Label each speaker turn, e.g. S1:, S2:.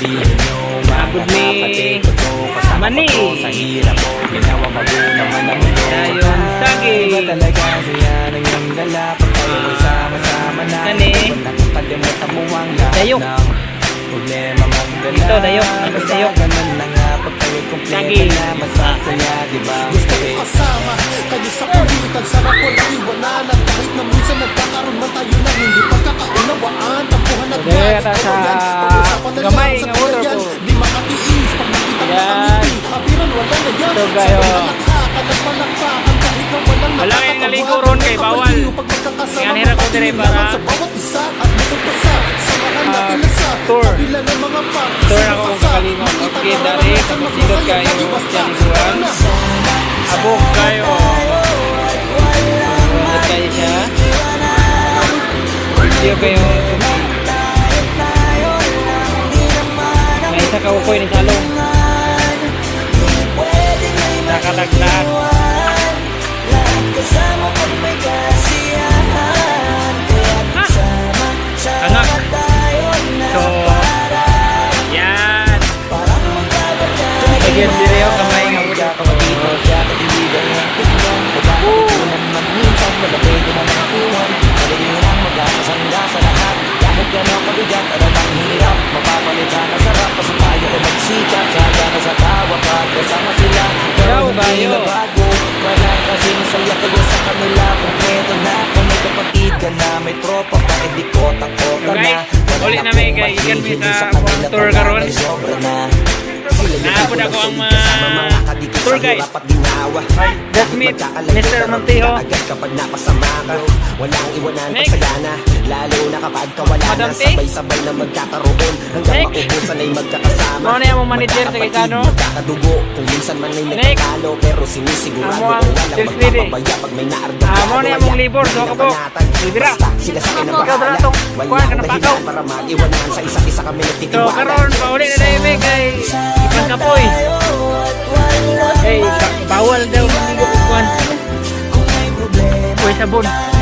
S1: Abod ni Mani Dayon Sagi Kani Dayok Ito Dayok Dayok Sagi
S2: Gusto ko kasama kayo sa kulitan. Sarap ko lang iwanan at kahit na minsan nagkakaroon man tayo ng hindi pagkakaunawaan. Tampuhan at
S1: Kata sa gamay nga motor ko.
S2: Di makatiis pag nakita mo kami. Habiran wala na yan.
S1: Ito kayo.
S2: Palakpakan kahit na walang
S1: Wala kayong naligo ron kay bawal. Kaya nira ko dire para tour. Tour ako kung kakalingon. Okay, dari kapasilot kayo dyan iguan. Abok kayo. Abok kayo siya. Video kayo. May isa ka ukoy ni Salong. Nakatagtag. Anak. So, yan. Lagyan dito kamay nga uda ka dito. Yaw kayo.
S2: Wala kasing saya kayo sa kanila. Kompleto na kung may kapatid ka na, may tropa pa, hindi ko tako ka na.
S1: Ulit na may kaigan mo sa tour karon. Naapod ako ang tour guide. Just meet Mr. Montijo.
S2: Kapag napasama ka, walang iwanan kasagana. Lalo na kapag kawala na, sabay-sabay na magkakaroon. Hanggang maubusan ay magkakasama.
S1: Ano na yung manager sa Gaetano?
S2: Magkakadugo, kung minsan man ay nagkakalo. Pero sinisigurado kung walang magpapabaya pag may naarga.
S1: Ano na yung libor, so ka po. Libira.
S2: Sila sa akin ang
S1: Ikaw
S2: bahala.
S1: daratong kuhan ka na pakaw.
S2: Para mag-iwanan sa isa't isa kami
S1: So
S2: nagtitiwala.
S1: karon pauli na dahil may kay Ipan Kapoy. Hey, bawal daw mga kuhan. Uy sabon.